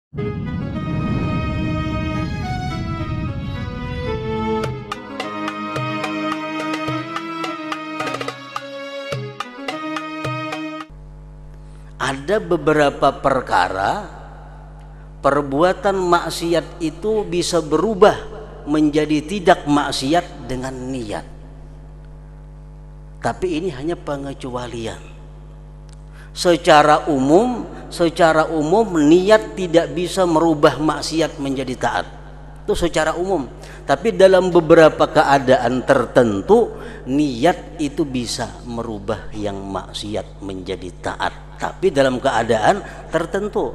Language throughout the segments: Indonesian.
Ada beberapa perkara perbuatan maksiat itu bisa berubah menjadi tidak maksiat dengan niat. Tapi ini hanya pengecualian. Secara umum niat tidak bisa merubah maksiat menjadi taat. Itu secara umum. Tapi dalam beberapa keadaan tertentu niat itu bisa merubah yang maksiat menjadi taat. Tapi dalam keadaan tertentu.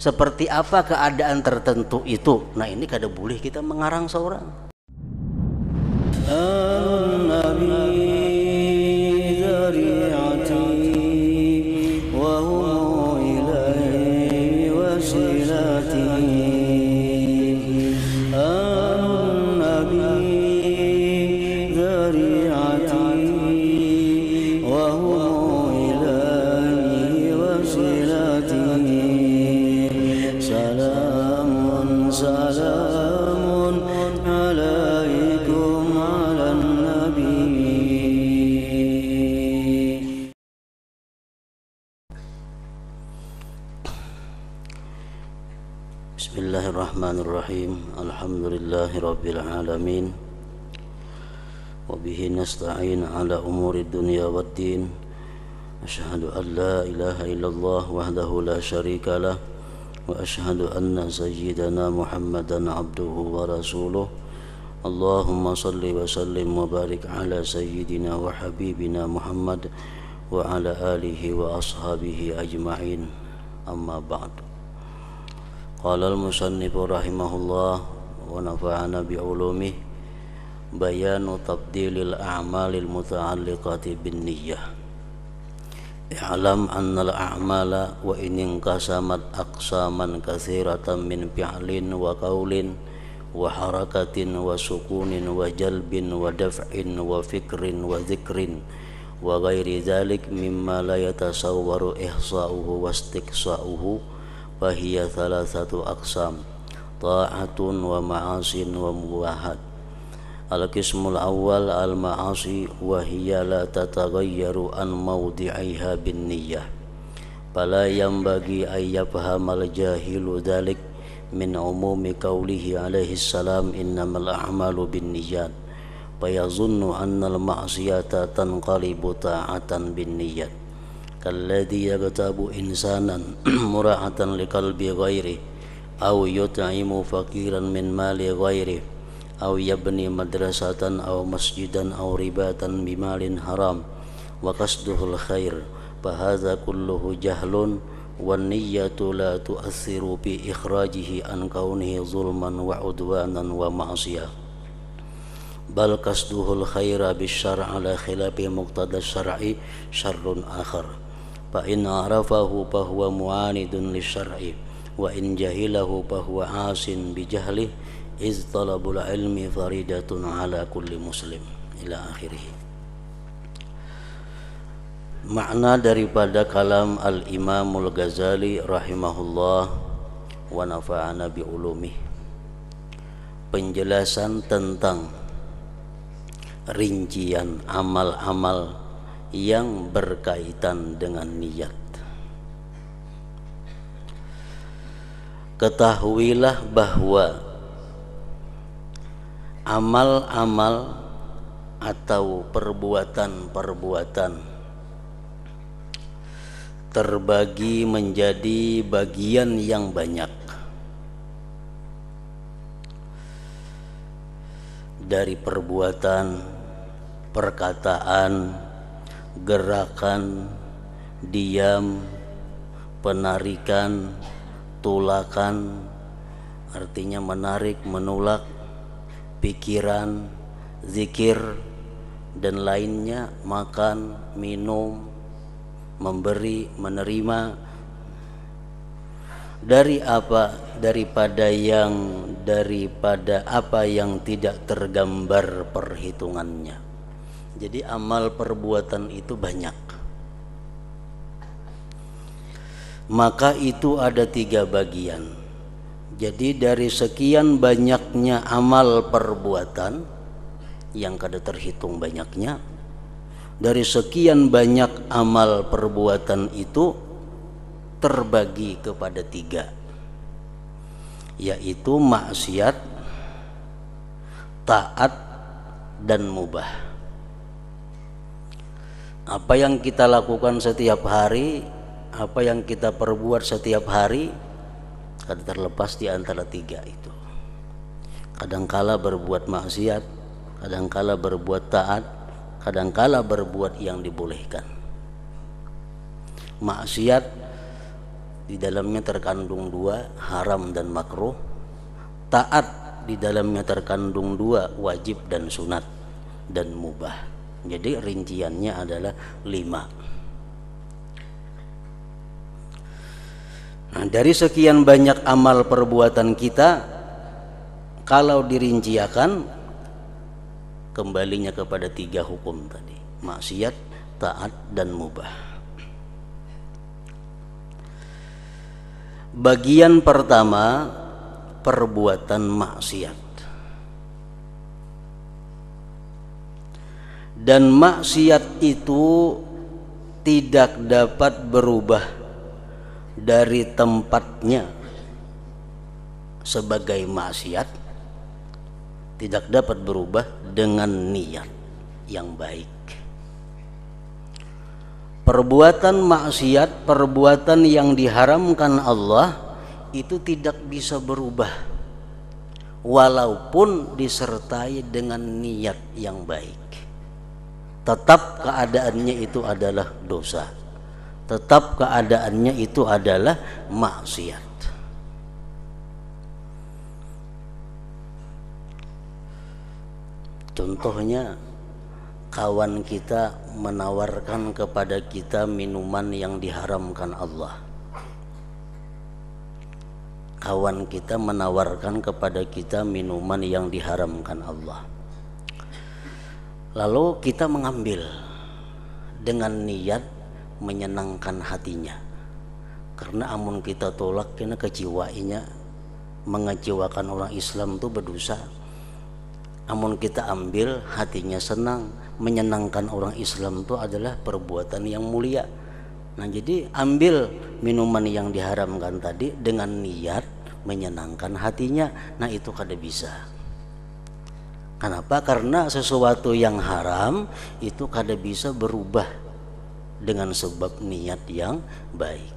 Seperti apa keadaan tertentu itu? Nah, ini kada boleh kita mengarang seorang. Bismillahirrahmanirrahim. Alhamdulillahi rabbil alamin. Wa bihi nasta'in ala umuri dunya waddin. Asyhadu an la ilaha illallah wahdahu la syarika lah wa asyhadu anna sayyidana Muhammadan abduhu wa rasuluh. Allahumma salli wa sallim wa barik ala sayyidina wa habibina Muhammad wa ala alihi wa ashabihi ajma'in. Amma ba'du. Qala al-musannif rahimahullah wa nafa'ana bi'ulumih bayanu tabdilil a'malil muta'alliqati bin niyyah. I'lam anna al-a'mala wa in inqasamat aqsaman katsiratan min fi'lin wa qawlin wa harakatin wa sukunin wa jalbin wa daf'in wa fikrin wa dhikrin wa ghairi dhalik mimma la yatasawwaru ihsa'uhu wa istiqsa'uhu fahiya thalathatu aqsam ta'atun wa ma'asin wa muwahad. Al-qismul awwal al-ma'asi wa hiya la tataghayyaru an mawdi'iha bin niyyah fala yanbaghi ay yafhamal jahilu dhalik min umumi qawlihi alaihi salam innamal a'malu bin niyyat fayazunnu anna al-ma'siyata tanqalibu ta'atan bin niyyat kalladhi yaghtabu insanan mura'atan liqalbi ghairi aw yut'imu faqiran min mali ghairi aw yabni madrasatan aw masjidan aw ribatan bimalin haram wa qasduhul khair fahadha kulluhu jahlun wan niyyatu la tu'athiru bi ikhrajihi an kaunihi zulman wa udwanan wa ma'siyah bal qasduhul khaira bisyar' ala khilafi muqtada syar'i syarrun akhar fa in arafahu fa huwa mu'anidun lisyar'i wa in jahilahu fa huwa asin bi jahlihi iz talabul ilmi faridatun ala kulli muslim ila akhirih. Makna daripada kalam al-Imamul Ghazali rahimahullah wa nafa'ana bi ulumih, penjelasan tentang rincian amal-amal yang berkaitan dengan niat. Ketahuilah bahwa amal-amal atau perbuatan-perbuatan terbagi menjadi bagian yang banyak, dari perbuatan, perkataan, gerakan, diam, penarikan, tulakan, artinya menarik, menulak, pikiran, zikir, dan lainnya, makan, minum, memberi, menerima, dari apa? Daripada apa yang tidak tergambar perhitungannya. Jadi amal perbuatan itu banyak. maka itu ada 3 bagian. Jadi dari sekian banyaknya amal perbuatan yang kada terhitung banyaknya, dari sekian banyak amal perbuatan itu terbagi kepada 3, yaitu maksiat, taat, dan mubah. Apa yang kita lakukan setiap hari, apa yang kita perbuat setiap hari, kada terlepas di antara 3 itu. Kadangkala berbuat maksiat, kadangkala berbuat taat, kadangkala berbuat yang dibolehkan. Maksiat di dalamnya terkandung 2, haram dan makruh. Taat di dalamnya terkandung 2, wajib dan sunat, dan mubah. Jadi rinciannya adalah 5. Nah, dari sekian banyak amal perbuatan kita, kalau dirinciakan, kembalinya kepada 3 hukum tadi: maksiat, taat, dan mubah. Bagian pertama, perbuatan maksiat. Dan maksiat itu tidak dapat berubah dari tempatnya sebagai maksiat, tidak dapat berubah dengan niat yang baik. Perbuatan maksiat, perbuatan yang diharamkan Allah, itu tidak bisa berubah walaupun disertai dengan niat yang baik. Tetap keadaannya itu adalah dosa, tetap keadaannya itu adalah maksiat. Contohnya, kawan kita menawarkan kepada kita minuman yang diharamkan Allah. Kawan kita menawarkan kepada kita minuman yang diharamkan Allah. Lalu kita mengambil dengan niat menyenangkan hatinya, karena amun kita tolak kena kecewainya, mengecewakan orang Islam itu berdosa. Amun kita ambil hatinya senang, menyenangkan orang Islam itu adalah perbuatan yang mulia. Nah, jadi ambil minuman yang diharamkan tadi dengan niat menyenangkan hatinya, nah itu kada bisa. Kenapa? Karena sesuatu yang haram itu kada bisa berubah dengan sebab niat yang baik.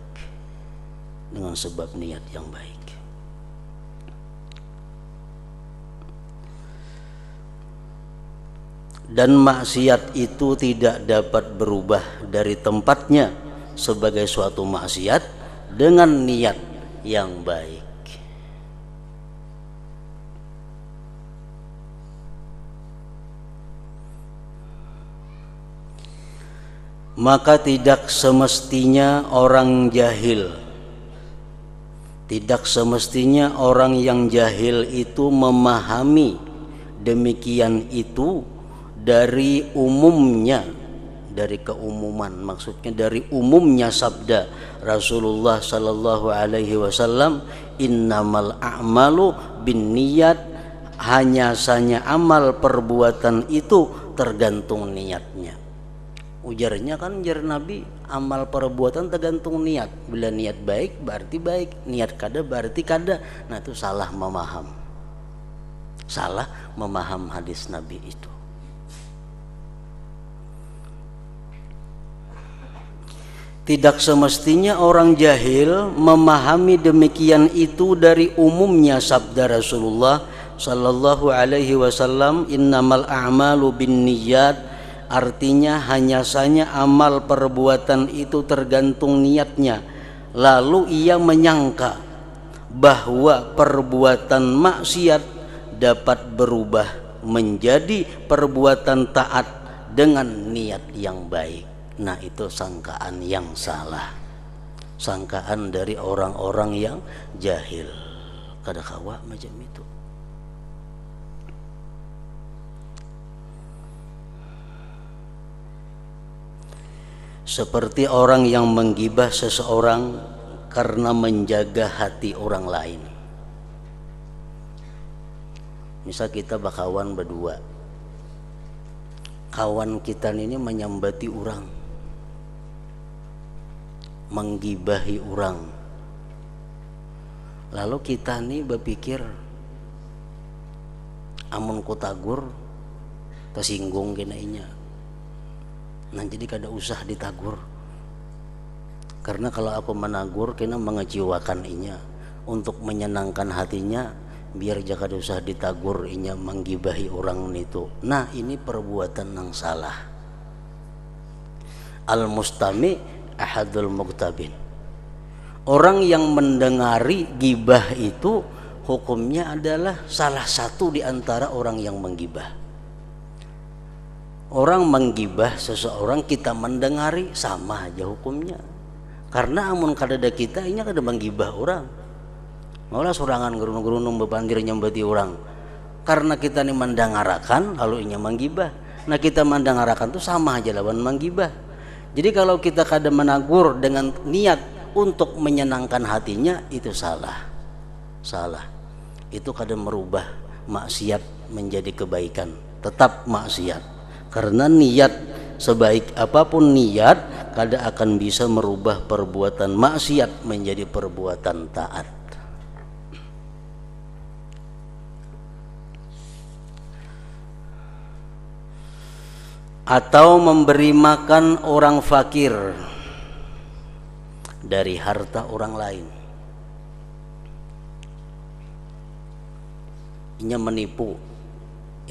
Dengan sebab niat yang baik. Dan maksiat itu tidak dapat berubah dari tempatnya sebagai suatu maksiat dengan niat yang baik. Maka tidak semestinya orang jahil, tidak semestinya orang yang jahil itu memahami demikian itu dari umumnya, dari keumuman, maksudnya dari umumnya sabda Rasulullah sallallahu alaihi wasallam, innamal a'malu binniyat, hanya saja amal perbuatan itu tergantung niatnya. Ujarnya kan, ujar Nabi, amal perbuatan tergantung niat. Bila niat baik berarti baik, niat kada berarti kada. Nah, itu salah memaham. Salah memaham hadis Nabi itu. Tidak semestinya orang jahil memahami demikian itu dari umumnya sabda Rasulullah sallallahu alaihi wasallam, innamal a'malu binniyat. Artinya hanya saja amal perbuatan itu tergantung niatnya. Lalu ia menyangka bahwa perbuatan maksiat dapat berubah menjadi perbuatan taat dengan niat yang baik. Nah, itu sangkaan yang salah, sangkaan dari orang-orang yang jahil. Kada kawa macam itu. Seperti orang yang menggibah seseorang karena menjaga hati orang lain. Misal kita bakawan berdua, kawan kita ini menyambati orang, menggibahi orang, lalu kita nih berpikir amun ku tagur tersinggung kena inya, nah jadi kada usah ditagur, karena kalau aku menagur kena mengecewakan inya, untuk menyenangkan hatinya biar jangan usah ditagur inya menggibahi orang itu. Nah ini perbuatan yang salah. Al-mustami ahadul muktabin, orang yang mendengari gibah itu hukumnya adalah salah satu di antara orang yang menggibah. Orang menggibah seseorang kita mendengari sama aja hukumnya, karena amun kadada kita inya kada menggibah orang, maulah sorangan gerunung-gerunung bepandir nyembeti orang, karena kita ini mendengarakan lalu inya menggibah. Nah kita mendengarakan itu sama aja lawan menggibah. Jadi kalau kita kada menagur dengan niat untuk menyenangkan hatinya, itu salah. Itu kada merubah maksiat menjadi kebaikan, tetap maksiat. Karena niat sebaik apapun niat kada akan bisa merubah perbuatan maksiat menjadi perbuatan taat. Atau memberi makan orang fakir dari harta orang lain. Inya menipu,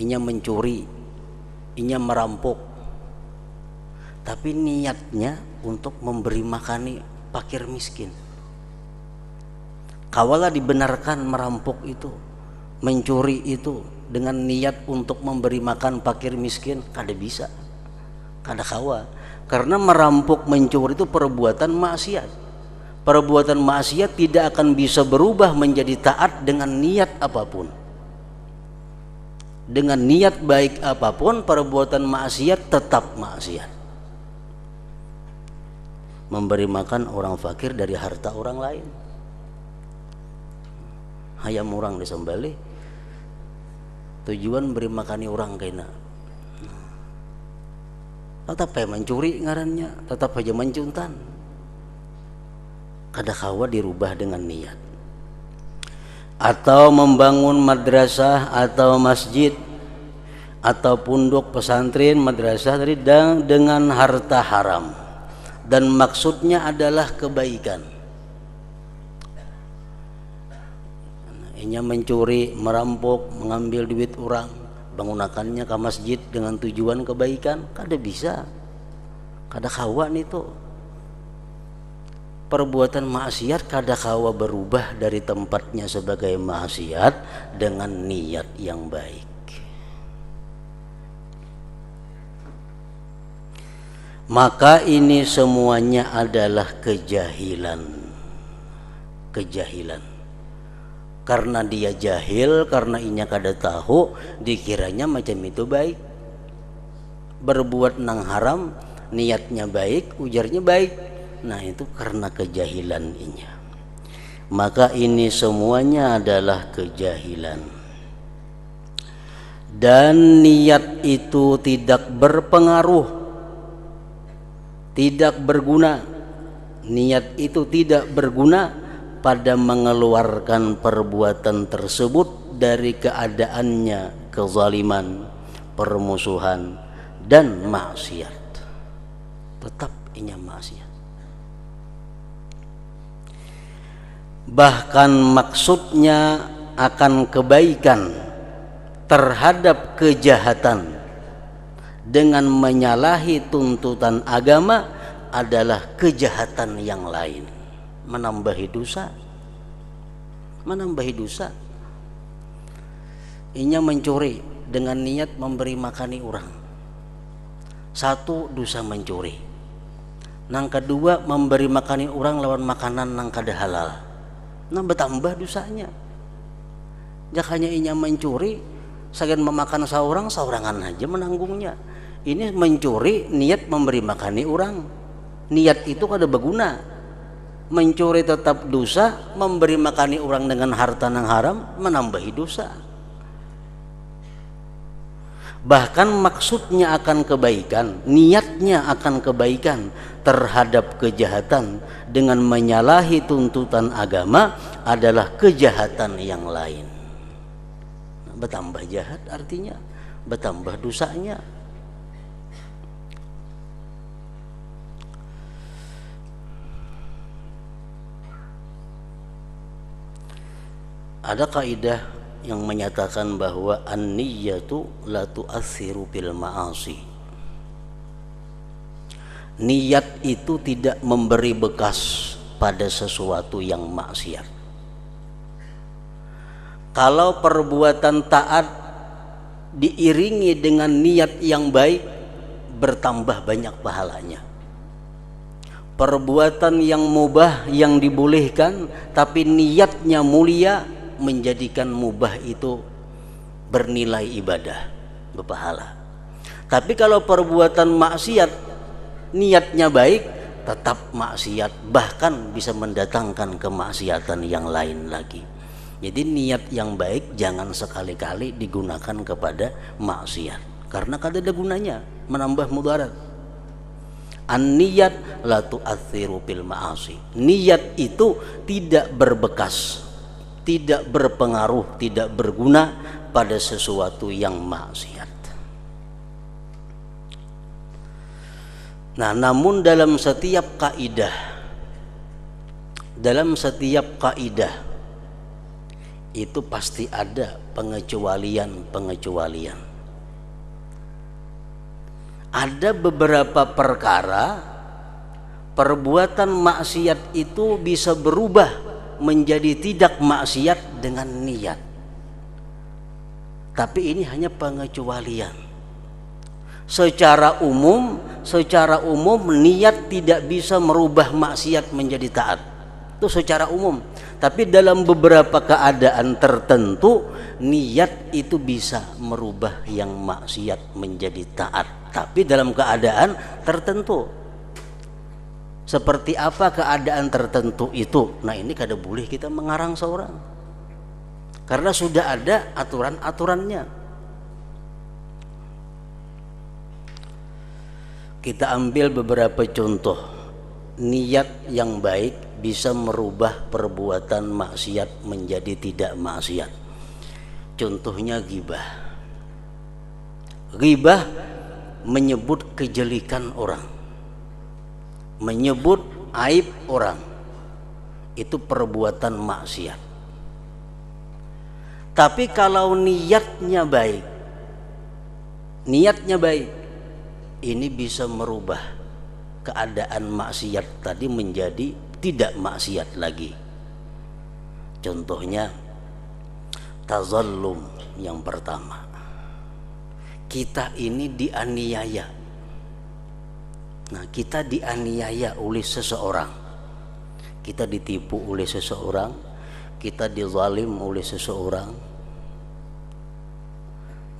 inya mencuri, inya merampok, tapi niatnya untuk memberi makani fakir miskin. Kawalah dibenarkan merampok itu, mencuri itu dengan niat untuk memberi makan fakir miskin, kada bisa. Kada kawa, karena merampok mencuri itu perbuatan maksiat. Perbuatan maksiat tidak akan bisa berubah menjadi taat dengan niat apapun. Dengan niat baik apapun, perbuatan maksiat tetap maksiat. Memberi makan orang fakir dari harta orang lain, hayam orang disembelih, tujuan beri makani orang kena, tetap aja mencuri ngarannya, tetap aja mencuntan. Kada kawa dirubah dengan niat. Atau membangun madrasah atau masjid atau pondok pesantren madrasah tadi dengan harta haram, dan maksudnya adalah kebaikan. Inya mencuri, merampok, mengambil duit orang, menggunakannya ke masjid dengan tujuan kebaikan, kada bisa, kada kawa itu. Perbuatan maksiat kada kawa berubah dari tempatnya sebagai maksiat dengan niat yang baik. Maka ini semuanya adalah kejahilan. Karena dia jahil, karena inya kada tahu, dikiranya macam itu baik. Berbuat nang haram, niatnya baik, ujarnya baik. Nah itu karena kejahilan inya. Maka ini semuanya adalah kejahilan. Dan niat itu tidak berpengaruh, tidak berguna. Niat itu tidak berguna pada mengeluarkan perbuatan tersebut dari keadaannya kezaliman, permusuhan, dan maksiat. Tetap inya maksiat. Bahkan maksudnya akan kebaikan terhadap kejahatan dengan menyalahi tuntutan agama adalah kejahatan yang lain, menambahi dosa. Inya mencuri dengan niat memberi makani orang, satu dosa mencuri. Nang kedua memberi makani orang lawan makanan nang kada halal, nah bertambah dosanya. Jakanya inya mencuri, sagan memakan saurangan aja menanggungnya. Ini mencuri niat memberi makani orang, niat itu kada berguna. Mencuri tetap dosa, memberi makani orang dengan harta yang haram menambahi dosa. Bahkan maksudnya akan kebaikan, niatnya akan kebaikan terhadap kejahatan dengan menyalahi tuntutan agama adalah kejahatan yang lain. Bertambah jahat artinya bertambah dosanya. Ada kaidah yang menyatakan bahwa an-niyyatu la tu'atsiru bil ma'asi. Niat itu tidak memberi bekas pada sesuatu yang maksiat. Kalau perbuatan taat diiringi dengan niat yang baik, bertambah banyak pahalanya. Perbuatan yang mubah yang dibolehkan tapi niatnya mulia, menjadikan mubah itu bernilai ibadah, berpahala. Tapi kalau perbuatan maksiat niatnya baik, tetap maksiat, bahkan bisa mendatangkan kemaksiatan yang lain lagi. Jadi niat yang baik jangan sekali-kali digunakan kepada maksiat, karena kada ada gunanya, menambah mudarat. An-niyat la tu'atsiru bil ma'asi. Niat itu tidak berbekas, tidak berpengaruh, tidak berguna pada sesuatu yang maksiat. Nah, namun dalam setiap kaidah itu pasti ada pengecualian. Ada beberapa perkara perbuatan maksiat itu bisa berubah menjadi tidak maksiat dengan niat. Tapi ini hanya pengecualian. Secara umum niat tidak bisa merubah maksiat menjadi taat. Itu secara umum. Tapi dalam beberapa keadaan tertentu niat itu bisa merubah yang maksiat menjadi taat. Tapi dalam keadaan tertentu. Seperti apa keadaan tertentu itu? Nah, ini kada boleh kita mengarang seorang, karena sudah ada aturan-aturannya. Kita ambil beberapa contoh. Niat yang baik bisa merubah perbuatan maksiat menjadi tidak maksiat. Contohnya ghibah. Ghibah menyebut kejelekan orang, menyebut aib orang, itu perbuatan maksiat. Tapi kalau niatnya baik, ini bisa merubah keadaan maksiat tadi menjadi tidak maksiat lagi. Contohnya tazallum yang pertama. Kita ini dianiaya. Nah, kita dianiaya oleh seseorang, kita ditipu oleh seseorang, kita dizalim oleh seseorang.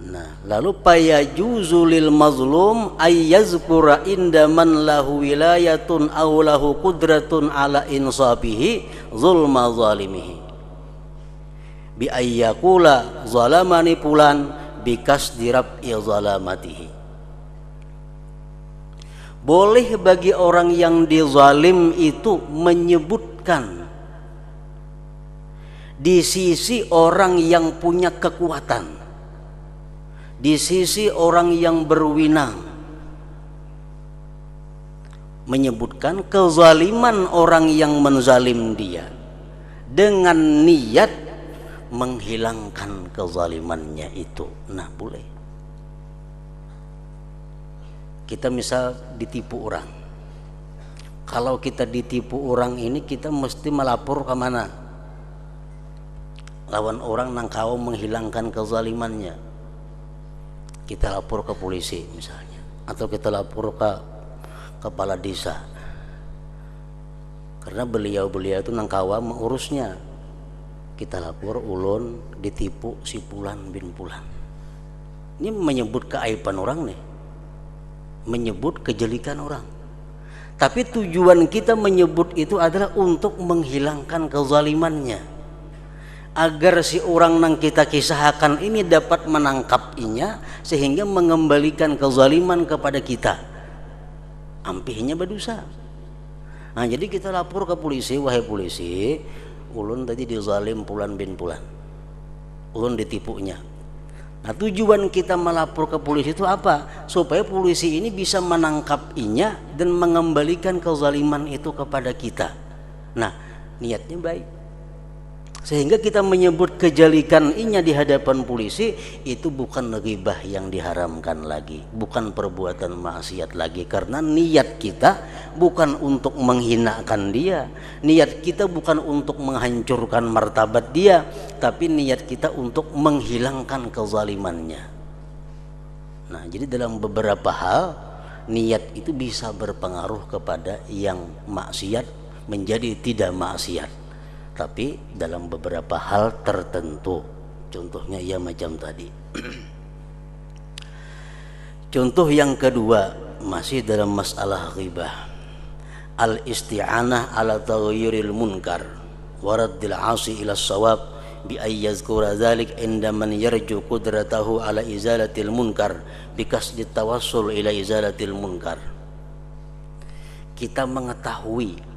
Nah, lalu payajuzu lil mazlum ayyazkura inda man lahu wilayatun aw lahu qudratun ala insabihi zulma zalimihi bi ayyakula zalamani fulan bikas dirab zalamatihi. Boleh bagi orang yang dizalim itu menyebutkan di sisi orang yang punya kekuatan, di sisi orang yang berwenang, menyebutkan kezaliman orang yang menzalim dia dengan niat menghilangkan kezalimannya itu. Nah, boleh. Kita misal ditipu orang. Kalau kita ditipu orang ini, kita mesti melapor ke mana? Lawan orang nang kau menghilangkan kezalimannya. Kita lapor ke polisi misalnya, atau kita lapor ke kepala desa. Karena beliau itu nang kawa mengurusnya. Kita lapor ulun ditipu si Pulan bin Pulan. Ini menyebut keaiban orang nih, menyebut kejelikan orang. Tapi tujuan kita menyebut itu adalah untuk menghilangkan kezalimannya, agar si orang yang kita kisahkan ini dapat menangkapinya sehingga mengembalikan kezaliman kepada kita. Ampihnya berdosa. Nah, jadi kita lapor ke polisi, wahai polisi, ulun tadi dizalim Pulan bin Pulan, ulun ditipunya. Nah, tujuan kita melapor ke polisi itu apa? Supaya polisi ini bisa menangkapinya dan mengembalikan kezaliman itu kepada kita. Nah, niatnya baik. Sehingga kita menyebut kejalikan inya di hadapan polisi itu bukan ghibah yang diharamkan lagi, bukan perbuatan maksiat lagi, karena niat kita bukan untuk menghinakan dia, niat kita bukan untuk menghancurkan martabat dia, tapi niat kita untuk menghilangkan kezalimannya. Nah, jadi dalam beberapa hal niat itu bisa berpengaruh kepada yang maksiat menjadi tidak maksiat. Tapi dalam beberapa hal tertentu, contohnya ya macam tadi. Contoh yang kedua masih dalam masalah ghibah, al-isti'anah ala taghayyuril munkar wa raddil 'asi ila shawab bi ay yazkura dzalik inda man yarju qudratahu ala izalatil munkar bi kasdi tawassul ila izalatil munkar. Kita mengetahui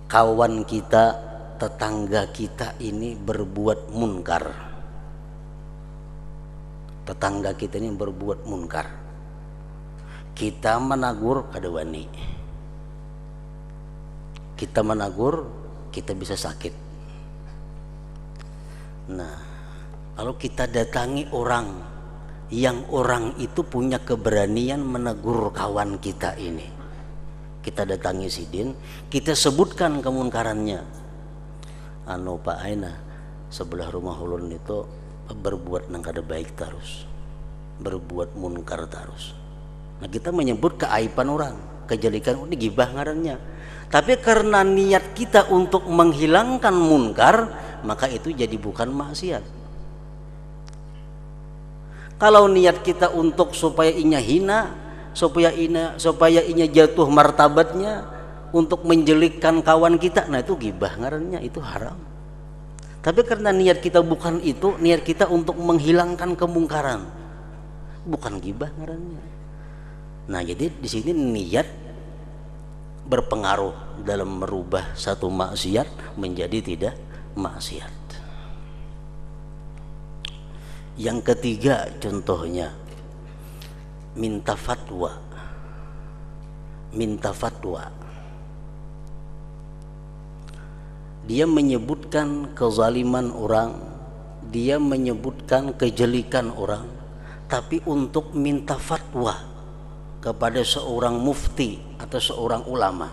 kawan kita, tetangga kita ini berbuat munkar. Tetangga kita ini berbuat munkar. Kita menagur kada wani. Kita menagur, kita bisa sakit. Nah, kalau kita datangi orang yang orang itu punya keberanian menegur kawan kita ini, kita datangi sidin, kita sebutkan kemunkarannya. Anu Pak Aina, sebelah rumah ulun itu berbuat nang kada baik terus, berbuat munkar terus. Nah, kita menyebut keaiban orang, kejelikan ini gibah ngarannya. Tapi karena niat kita untuk menghilangkan munkar, maka itu jadi bukan maksiat. Kalau niat kita untuk supaya inya hina, supaya inya jatuh martabatnya, untuk menjelikkan kawan kita, nah itu gibah ngarannya, itu haram. Tapi karena niat kita bukan itu, niat kita untuk menghilangkan kemungkaran, bukan gibah ngarannya. Nah, jadi di sini niat berpengaruh dalam merubah satu maksiat menjadi tidak maksiat. Yang ketiga contohnya minta fatwa. Dia menyebutkan kezaliman orang, dia menyebutkan kejelikan orang, tapi untuk minta fatwa kepada seorang mufti atau seorang ulama.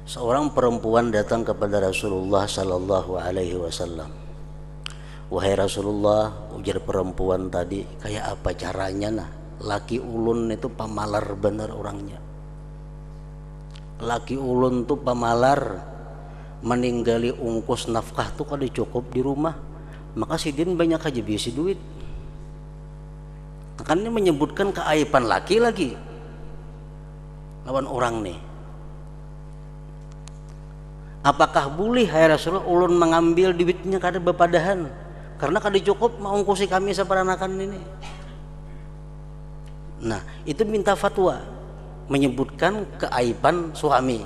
Seorang perempuan datang kepada Rasulullah sallallahu alaihi wasallam. Wahai Rasulullah, ujar perempuan tadi, kayak apa caranya nah? Laki ulun itu pamalar bener orangnya. Laki ulun tuh pamalar, meninggali ungkus nafkah tuh kada cukup di rumah, maka sidin banyak aja bisi duit. Kan ini menyebutkan keaiban laki lagi lawan orang nih. Apakah boleh hai Rasulullah ulun mengambil duitnya kada bepadahan? Karena kada cukup mau ungkusi kami seperanakan ini. Nah, itu minta fatwa, menyebutkan keaiban suami.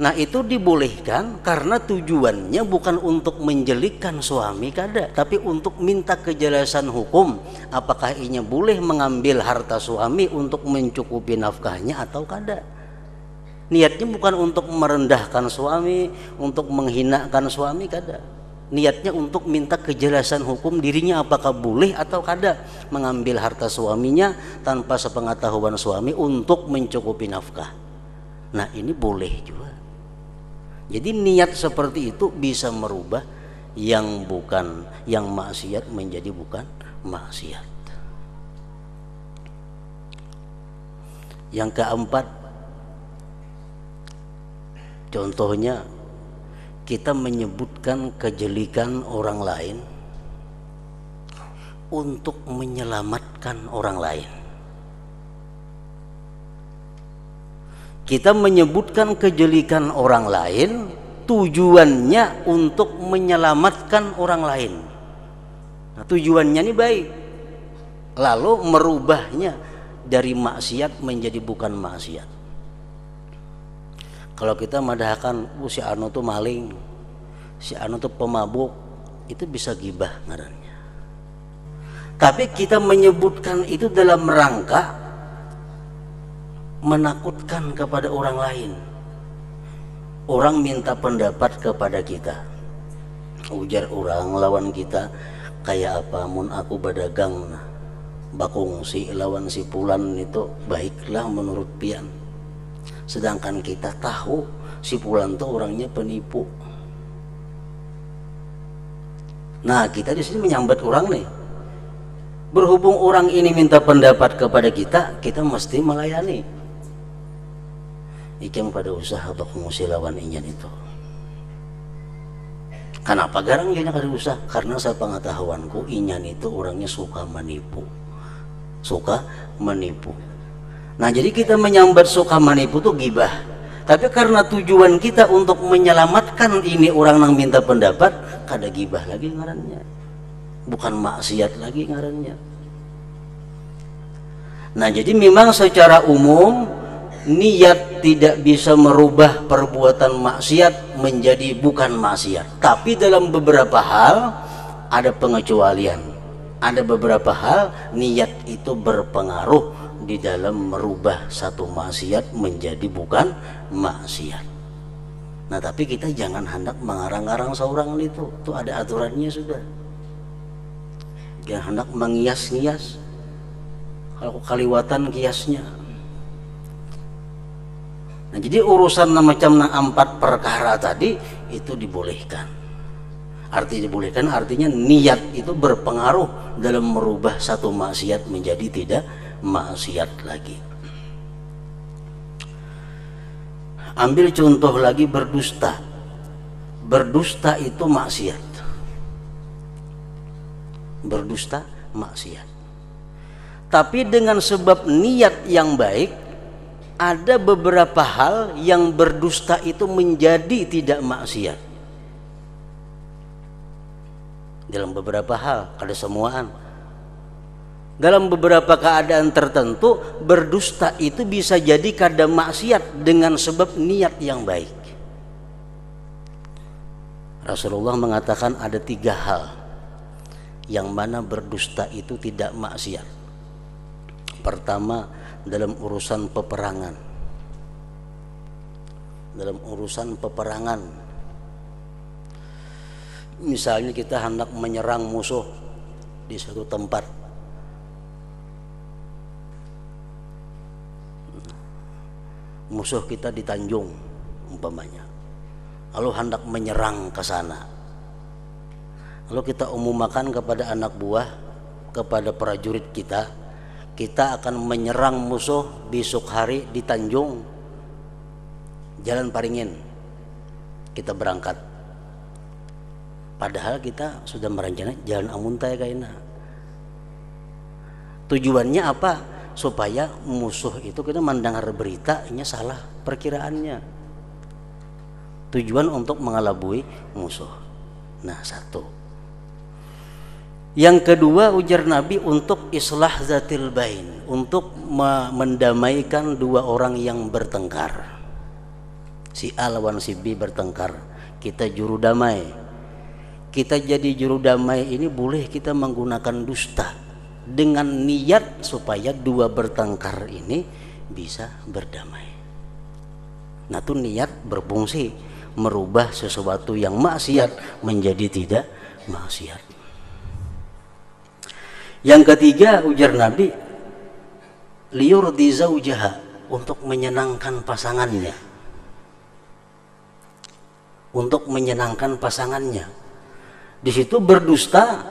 Nah, itu dibolehkan karena tujuannya bukan untuk menjelikkan suami kada, tapi untuk minta kejelasan hukum, apakah inya boleh mengambil harta suami untuk mencukupi nafkahnya atau kada. Niatnya bukan untuk merendahkan suami, untuk menghinakan suami kada. Niatnya untuk minta kejelasan hukum dirinya, apakah boleh atau kada mengambil harta suaminya tanpa sepengetahuan suami untuk mencukupi nafkah. Nah, ini boleh juga. Jadi niat seperti itu bisa merubah yang bukan, yang maksiat menjadi bukan maksiat. Yang keempat, contohnya kita menyebutkan kejelikan orang lain untuk menyelamatkan orang lain. Kita menyebutkan kejelekan orang lain tujuannya untuk menyelamatkan orang lain. Nah, tujuannya ini baik, lalu merubahnya dari maksiat menjadi bukan maksiat. Kalau kita madahkan si anu tuh maling, si anu tuh pemabuk, itu bisa gibah ngarannya. Tapi kita menyebutkan itu dalam rangka menakutkan kepada orang lain. Orang minta pendapat kepada kita, ujar orang lawan kita, kayak apa mun aku badagang bakung si lawan si Pulan itu baiklah menurut pian. Sedangkan kita tahu si Pulan tuh orangnya penipu. Nah, kita di sini menyambat orang nih. Berhubung orang ini minta pendapat kepada kita, kita mesti melayani. Ikem pada usaha bakung si lawan inyan itu. Kenapa garang dia kada usah? Karena saya pengetahuanku inyan itu orangnya suka menipu. Suka menipu. Nah, jadi kita menyambat suka menipu tuh gibah. Tapi karena tujuan kita untuk menyelamatkan ini orang yang minta pendapat, kada gibah lagi ngarannya. Bukan maksiat lagi ngarannya. Nah, jadi memang secara umum niat tidak bisa merubah perbuatan maksiat menjadi bukan maksiat. Tapi dalam beberapa hal ada pengecualian. Ada beberapa hal niat itu berpengaruh di dalam merubah satu maksiat menjadi bukan maksiat. Nah, tapi kita jangan hendak mengarang-arang seorang itu. Itu ada aturannya sudah. Jangan hendak mengias-ngias. Kalau kaliwatan kiasnya. Nah, jadi urusan macam 4 perkara tadi itu dibolehkan. Artinya niat itu berpengaruh dalam merubah satu maksiat menjadi tidak maksiat lagi. Ambil contoh lagi berdusta. Berdusta itu maksiat. Berdusta maksiat. Tapi dengan sebab niat yang baik, ada beberapa hal yang berdusta itu menjadi tidak maksiat. Dalam beberapa hal, ada semuaan. Dalam beberapa keadaan tertentu, berdusta itu bisa jadi kada maksiat dengan sebab niat yang baik. Rasulullah mengatakan ada 3 hal yang mana berdusta itu tidak maksiat. Pertama, dalam urusan peperangan. Dalam urusan peperangan, misalnya kita hendak menyerang musuh di suatu tempat, musuh kita di Tanjung umpamanya, lalu hendak menyerang ke sana, lalu kita umumkan kepada anak buah, kepada prajurit kita akan menyerang musuh besok hari di Tanjung, Jalan Paringin, kita berangkat. Padahal kita sudah merencanakan jalan Amuntai kaina. Tujuannya apa? Supaya musuh itu kita mendengar beritanya salah perkiraannya. Tujuan untuk mengelabui musuh. Nah, satu. Yang kedua, ujar Nabi, untuk islah zatil bain, untuk mendamaikan 2 orang yang bertengkar. Si A lawan si B bertengkar, kita juru damai. Kita jadi juru damai ini boleh kita menggunakan dusta dengan niat supaya 2 bertengkar ini bisa berdamai. Nah, itu niat berfungsi merubah sesuatu yang maksiat menjadi tidak maksiat. Yang ketiga, ujar Nabi, liyurdi zaujaha, untuk menyenangkan pasangannya. Untuk menyenangkan pasangannya. Di situ berdusta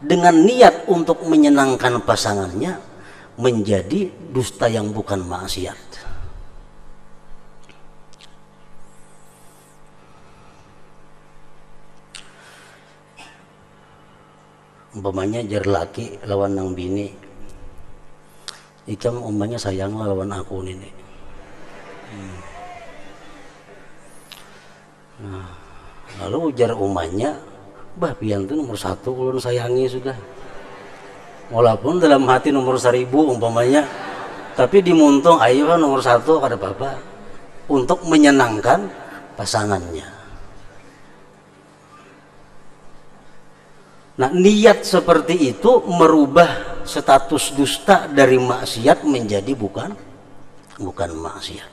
dengan niat untuk menyenangkan pasangannya menjadi dusta yang bukan maksiat. Umpamanya jar laki lawan nang bini, ikam umpamanya sayang lawan aku ini. Lalu ujar umahnya, bah pian itu nomor 1 ulun sayangi sudah. Walaupun dalam hati nomor 1000 umpamanya, tapi di muntung ayo nomor 1 kada apa-apa, untuk menyenangkan pasangannya. Nah, niat seperti itu merubah status dusta dari maksiat menjadi bukan maksiat.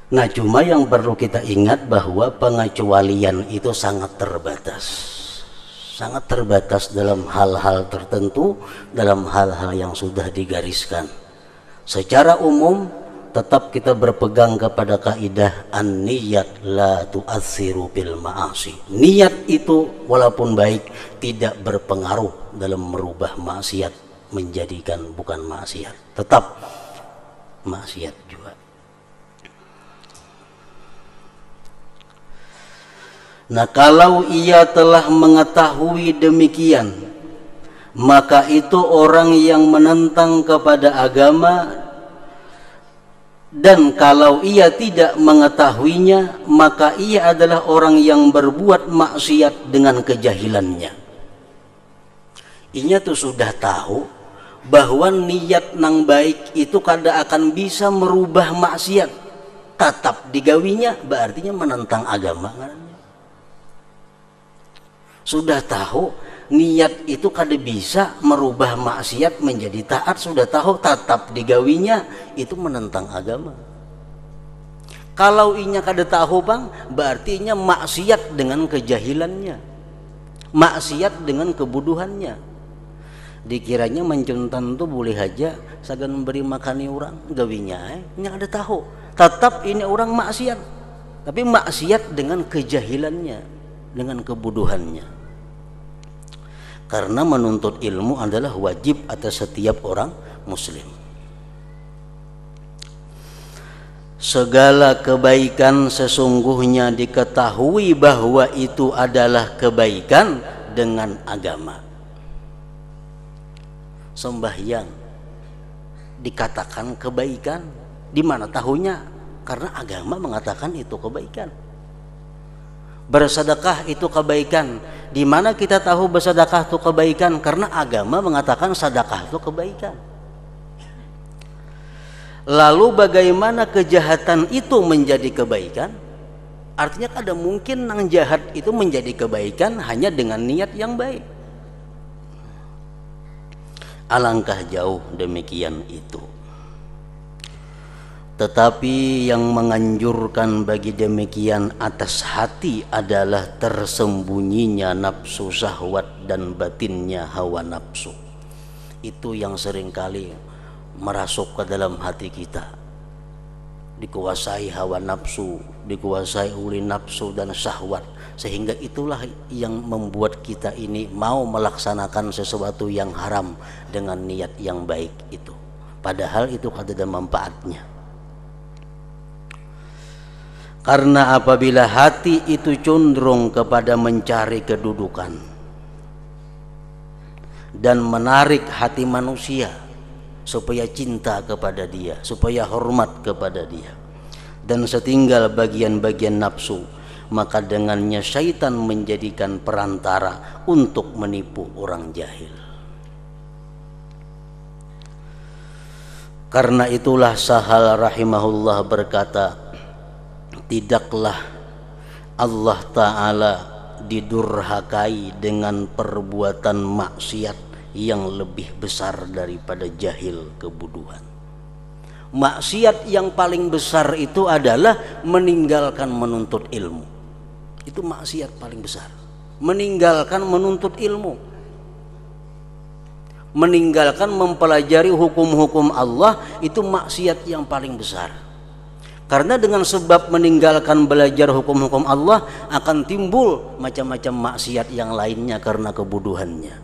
Nah, cuma yang perlu kita ingat bahwa pengecualian itu sangat terbatas dalam hal-hal tertentu, dalam hal-hal yang sudah digariskan. Secara umum tetap kita berpegang kepada kaidah an-niyat la tu'atsiru bil ma'asi. Niat itu walaupun baik tidak berpengaruh dalam merubah maksiat menjadikan bukan maksiat, tetap maksiat juga. Nah, kalau ia telah mengetahui demikian, maka itu orang yang menentang kepada agama, dan kalau ia tidak mengetahuinya, maka ia adalah orang yang berbuat maksiat dengan kejahilannya. Inya tuh sudah tahu bahwa niat nang baik itu kada akan bisa merubah maksiat, tetap digawinya, berartinya menentang agama. Sudah tahu niat itu kada bisa merubah maksiat menjadi taat, sudah tahu tetap digawinya, itu menentang agama. Kalau inya kada tahu bang, berarti inya maksiat dengan kejahilannya, maksiat dengan kebodohannya. Dikiranya mencuntan tuh boleh aja sagan memberi makani orang, gawinya inya kada tahu, tetap ini orang maksiat, tapi maksiat dengan kejahilannya, dengan kebodohannya. Karena menuntut ilmu adalah wajib atas setiap orang muslim. Segala kebaikan sesungguhnya diketahui bahwa itu adalah kebaikan dengan agama. Sembahyang dikatakan kebaikan, di mana tahunya? Karena agama mengatakan itu kebaikan. Bersedekah itu kebaikan. Di mana kita tahu bersedekah itu kebaikan? Karena agama mengatakan sedekah itu kebaikan. Lalu bagaimana kejahatan itu menjadi kebaikan? Artinya ada mungkin yang jahat itu menjadi kebaikan hanya dengan niat yang baik. Alangkah jauh demikian itu. Tetapi yang menganjurkan bagi demikian atas hati adalah tersembunyinya nafsu syahwat dan batinnya hawa nafsu. Itu yang seringkali merasuk ke dalam hati kita. Dikuasai hawa nafsu, dikuasai oleh nafsu dan syahwat, sehingga itulah yang membuat kita ini mau melaksanakan sesuatu yang haram dengan niat yang baik itu. Padahal itu ada manfaatnya. Karena apabila hati itu cenderung kepada mencari kedudukan dan menarik hati manusia supaya cinta kepada dia, supaya hormat kepada dia, dan setinggal bagian-bagian nafsu, maka dengannya syaitan menjadikan perantara untuk menipu orang jahil. Karena itulah Sahal rahimahullah berkata, tidaklah Allah Ta'ala didurhakai dengan perbuatan maksiat yang lebih besar daripada jahil kebodohan. Maksiat yang paling besar itu adalah meninggalkan menuntut ilmu. Itu maksiat paling besar. Meninggalkan menuntut ilmu, meninggalkan mempelajari hukum-hukum Allah, itu maksiat yang paling besar. Karena dengan sebab meninggalkan belajar hukum-hukum Allah akan timbul macam-macam maksiat yang lainnya karena kebodohannya.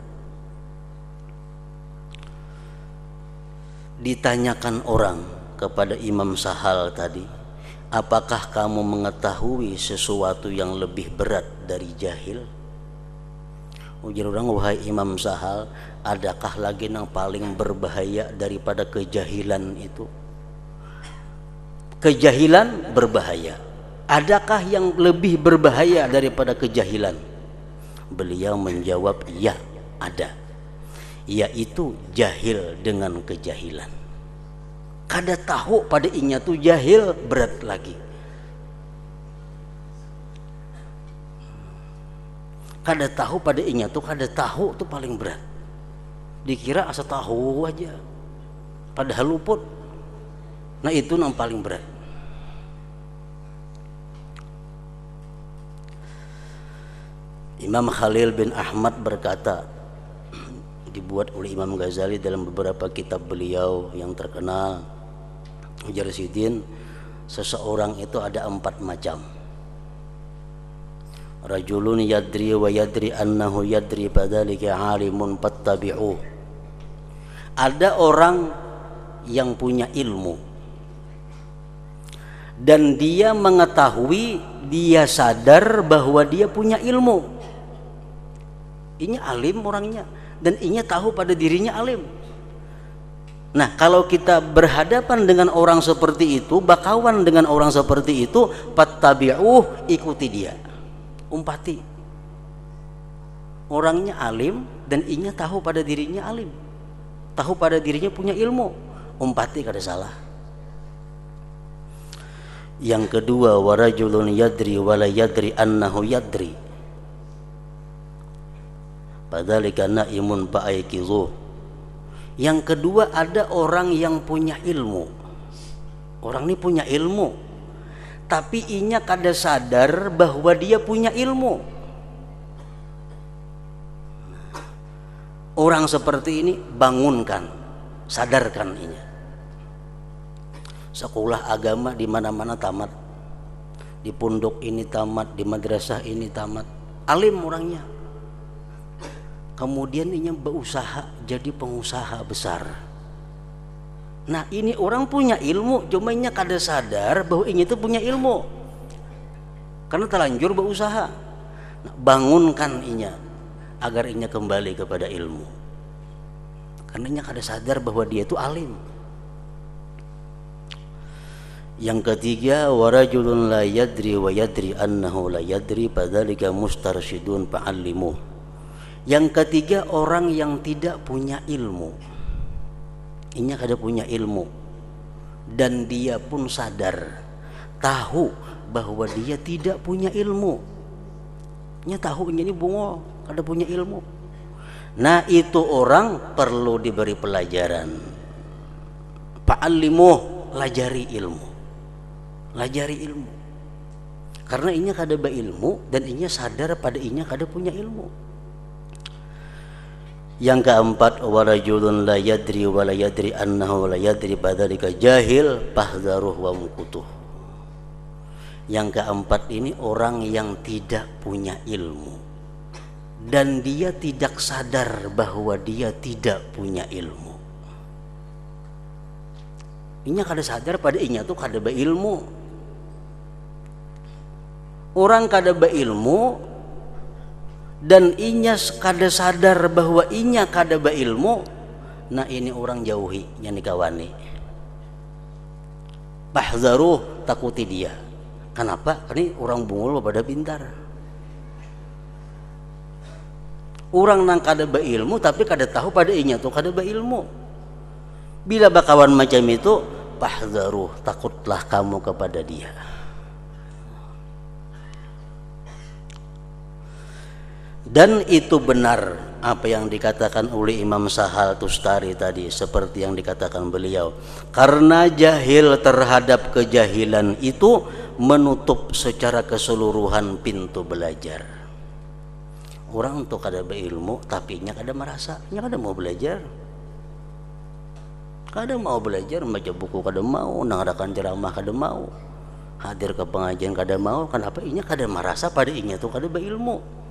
Ditanyakan orang kepada Imam Sahal tadi, apakah kamu mengetahui sesuatu yang lebih berat dari jahil? Ujar orang, wahai Imam Sahal, adakah lagi yang paling berbahaya daripada kejahilan itu? kejahilan berbahaya. Adakah yang lebih berbahaya daripada kejahilan? Beliau menjawab, ya, ada. Yaitu jahil dengan kejahilan. Kada tahu pada inya tuh jahil, berat lagi. Kada tahu pada inya tuh, kada tahu tuh paling berat. Dikira asa tahu aja, padahal luput. Nah itu yang paling berat. Imam Khalil bin Ahmad berkata, dibuat oleh Imam Ghazali dalam beberapa kitab beliau yang terkenal, Jarsidin, seseorang itu ada 4 macam. Rajulun yadri wa yadri annahu yadri fadzalika alimun fattabi'uh. Ada orang yang punya ilmu dan dia mengetahui, dia sadar bahwa dia punya ilmu. Ini alim orangnya dan inya tahu pada dirinya alim. Nah, kalau kita berhadapan dengan orang seperti itu, bakawan dengan orang seperti itu, fattabi'uh, ikuti dia, umpati. Orangnya alim dan inya tahu pada dirinya alim, tahu pada dirinya punya ilmu, umpati, kada salah. Yang kedua, warajulun yadri wala yadri annahu yadri fadzalika naimun fa'aikizuh. Yang kedua, ada orang yang punya ilmu. Orang ini punya ilmu, tapi inya kada sadar bahwa dia punya ilmu. Orang seperti ini bangunkan, sadarkan inya. Sekolah agama di mana-mana tamat, di pondok ini tamat, di madrasah ini tamat, alim orangnya. Kemudian inya berusaha jadi pengusaha besar. Nah ini orang punya ilmu, cuma inya kada sadar bahwa inya itu punya ilmu karena terlanjur berusaha. Nah, bangunkan inya agar inya kembali kepada ilmu, karena inya kada sadar bahwa dia itu alim. Yang ketiga, warajulun la yadri wa yadri annahu la yadri fadzalika mustarsyidun fa'allimuh. Yang ketiga, orang yang tidak punya ilmu. Inya kada punya ilmu dan dia pun sadar, tahu bahwa dia tidak punya ilmu. Inya tahu inya ini bungo, kada punya ilmu. Nah itu orang perlu diberi pelajaran. Fa'allimuh, lajari ilmu. Lajari ilmu. Karena inya kada berilmu dan inya sadar pada inya kada punya ilmu. Yang keempat, warajulun la yadri wa la yadri annahu la yadri fadzalika jahil fahdharuh wa mukutuh. Yang keempat ini orang yang tidak punya ilmu dan dia tidak sadar bahwa dia tidak punya ilmu. Inya kada sadar pada inya tuh kada beilmu. Orang kada beilmu dan inya kada sadar bahwa inya kada beilmu. Nah ini orang jauhi, yang dikawani. Fahdharuh, takuti dia. Kenapa? Karena orang bungul pada pintar. Orang nang kada beilmu tapi kada tahu pada inya tuh kada beilmu. Bila bakawan macam itu, fahdharuh, takutlah kamu kepada dia. Dan itu benar apa yang dikatakan oleh Imam Sahal Tustari tadi, seperti yang dikatakan beliau. Karena jahil terhadap kejahilan itu menutup secara keseluruhan pintu belajar. Orang untuk kada berilmu tapi nya kada merasa, nya kada mau belajar. Kada mau belajar, baca buku kada mau, nangadakan ceramah kada mau, hadir ke pengajian kada mau. Kenapa? Inya kada merasa pada inya tuh kada berilmu.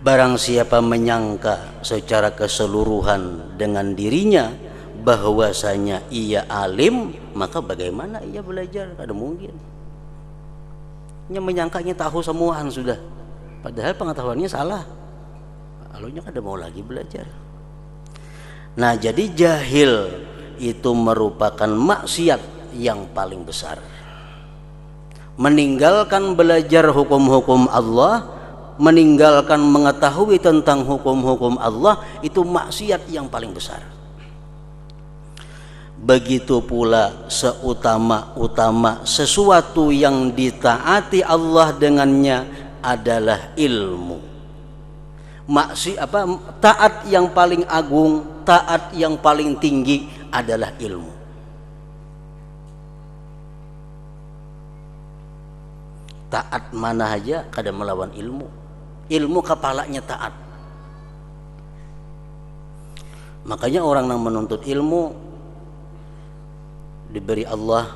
Barang siapa menyangka secara keseluruhan dengan dirinya bahwasanya ia alim, maka bagaimana ia belajar? Kada mungkin. Ia menyangkanya tahu semuaan sudah, padahal pengetahuannya salah. Lalunya kada mau lagi belajar. Nah, jadi jahil itu merupakan maksiat yang paling besar. Meninggalkan belajar hukum-hukum Allah, meninggalkan mengetahui tentang hukum-hukum Allah, itu maksiat yang paling besar. Begitu pula seutama-utama sesuatu yang ditaati Allah dengannya adalah ilmu. Taat yang paling agung, taat yang paling tinggi adalah ilmu. Taat mana aja kada melawan ilmu. Ilmu kepalanya taat. Makanya orang yang menuntut ilmu diberi Allah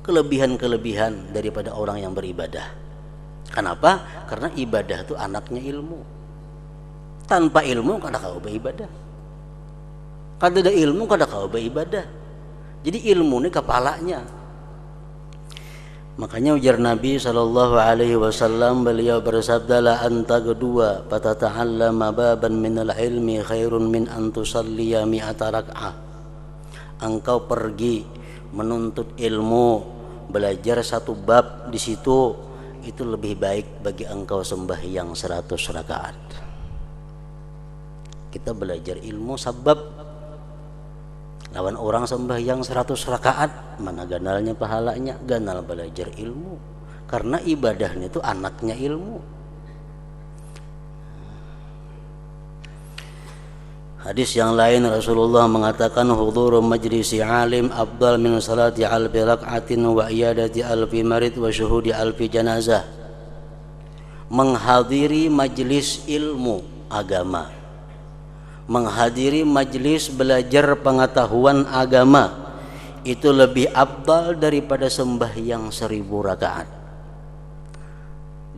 kelebihan-kelebihan daripada orang yang beribadah. Kenapa? Karena ibadah itu anaknya ilmu. Tanpa ilmu kada kau beribadah. Kada ada ilmu kada kau beribadah. Jadi ilmu ini kepalanya. Makanya ujar Nabi SAW, beliau bersabda, la anta kedua fatata'allama baban minal ilmi khairun min an tusalliya mi'ata rak'ah. Engkau pergi menuntut ilmu, belajar satu bab di situ, itu lebih baik bagi engkau sembahyang 100 rakaat. Kita belajar ilmu sebab lawan orang sembahyang 100 rakaat, mana ganalnya pahalanya? Ganal belajar ilmu. Karena ibadahnya itu anaknya ilmu. Hadis yang lain Rasulullah mengatakan, hudhuru majlisi alim afdal min salati alfi rak'atin wa iyadati alfi marid wa syuhudi alfi janazah. Menghadiri majlis ilmu agama, menghadiri majlis belajar pengetahuan agama, itu lebih afdal daripada sembahyang 1000 rakaat.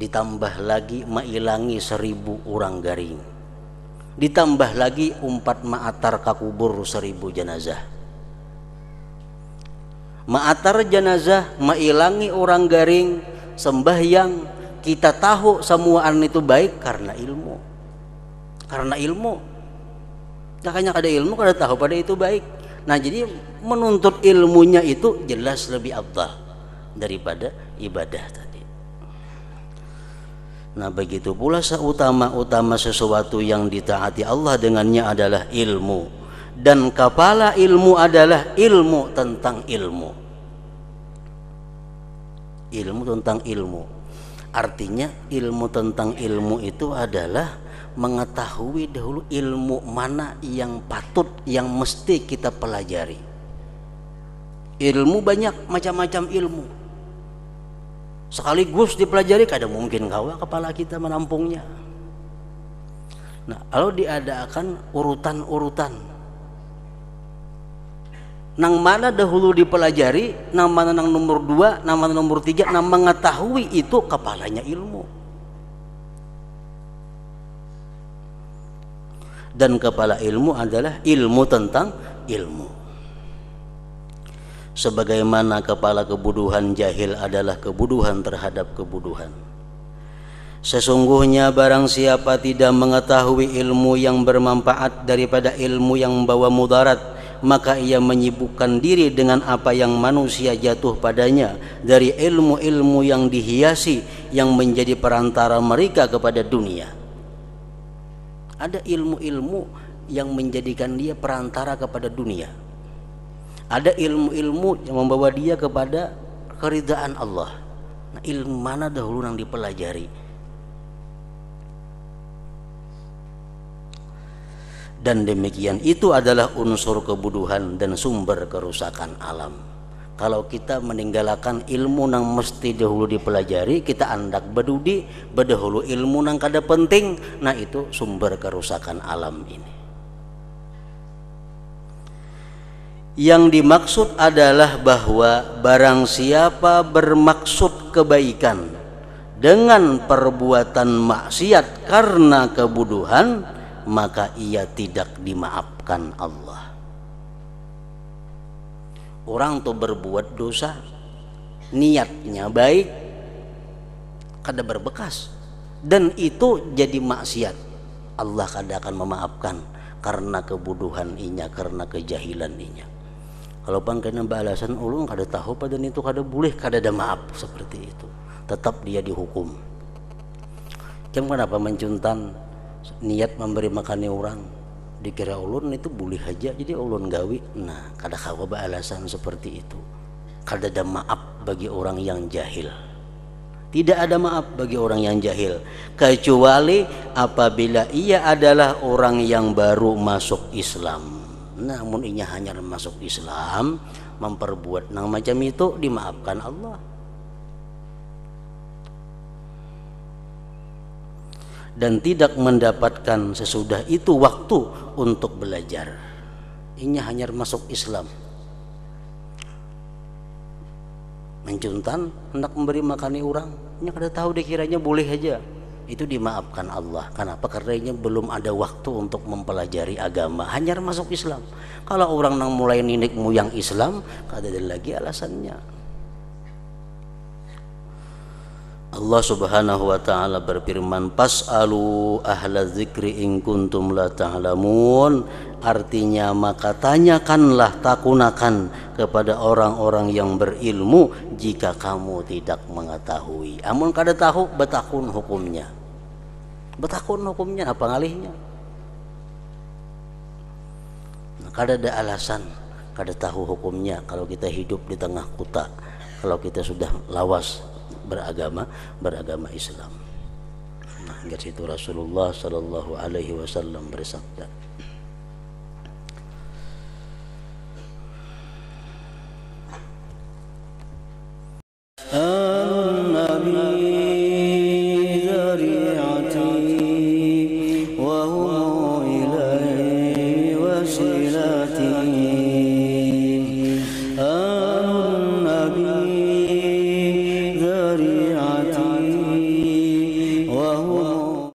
Ditambah lagi mailangi 1000 orang garing. Ditambah lagi umpat ma'atar kakubur 1000 jenazah. Ma'atar jenazah, mailangi orang garing, sembahyang, kita tahu semuaan itu baik karena ilmu. Karena ilmu. Makanya kada ilmu kada tahu pada itu baik. Nah, jadi menuntut ilmunya itu jelas lebih afdal daripada ibadah tadi. Nah, begitu pula seutama-utama sesuatu yang ditaati Allah dengannya adalah ilmu. Dan kepala ilmu adalah ilmu tentang ilmu. Ilmu tentang ilmu. Artinya ilmu tentang ilmu itu adalah mengetahui dahulu ilmu mana yang patut, yang mesti kita pelajari. Ilmu banyak, macam-macam ilmu. Sekaligus dipelajari, kada mungkin kawa kepala kita menampungnya. Nah, kalau diadakan urutan-urutan, nang mana dahulu dipelajari, nang mana nang nomor 2, nang mana nomor 3, nang mengetahui itu kepalanya ilmu. Dan kepala ilmu adalah ilmu tentang ilmu. Sebagaimana kepala kebodohan jahil adalah kebodohan terhadap kebodohan. Sesungguhnya barang siapa tidak mengetahui ilmu yang bermanfaat daripada ilmu yang membawa mudarat, maka ia menyibukkan diri dengan apa yang manusia jatuh padanya dari ilmu-ilmu yang dihiasi yang menjadi perantara mereka kepada dunia. Ada ilmu-ilmu yang menjadikan dia perantara kepada dunia. Ada ilmu-ilmu yang membawa dia kepada keridaan Allah. Nah, ilmu mana dahulu yang dipelajari? Dan demikian itu adalah unsur kebodohan dan sumber kerusakan alam. Kalau kita meninggalkan ilmu yang mesti dahulu dipelajari, kita andak bedudi bedahulu ilmu yang kada penting, nah itu sumber kerusakan alam ini. Yang dimaksud adalah bahwa barang siapa bermaksud kebaikan dengan perbuatan maksiat karena kebodohan, maka ia tidak dimaafkan Allah. Orang tuh berbuat dosa, niatnya baik, kada berbekas, dan itu jadi maksiat, Allah kada akan memaafkan. karena kebuduhan inya, karena kejahilan inya. Kalau bangkainya balasan ulun kada tahu pada itu kada boleh, kada ada maaf seperti itu, tetap dia dihukum. Kenapa mencuntan niat memberi makani orang dikira ulun itu boleh aja, jadi ulun gawi. Nah, kada kawa balasan seperti itu. Kada ada maaf bagi orang yang jahil. Tidak ada maaf bagi orang yang jahil, kecuali apabila ia adalah orang yang baru masuk Islam. Namun inya hanya masuk Islam, memperbuat nang macam itu, dimaafkan Allah. Dan tidak mendapatkan sesudah itu waktu untuk belajar. Inya hanya masuk Islam, mencuntan, hendak memberi makani orang, inya kada tahu, dikiranya boleh aja, itu dimaafkan Allah. Kenapa? Karena inya belum ada waktu untuk mempelajari agama, hanya masuk Islam. Kalau orang nang mulai ninik moyang Islam, kada ada lagi alasannya. Allah Subhanahu wa taala berfirman, "Fas'alu ahla dzikri in kuntum la ta'lamun." Artinya, maka tanyakanlah, takunakan kepada orang-orang yang berilmu jika kamu tidak mengetahui. Amun kada tahu, betakun hukumnya. Betakun hukumnya apa ngalihnya? Nah, kada ada alasan kada tahu hukumnya kalau kita hidup di tengah kota, kalau kita sudah lawas beragama Islam. Nah, dari situ Rasulullah sallallahu alaihi wasallam bersabda,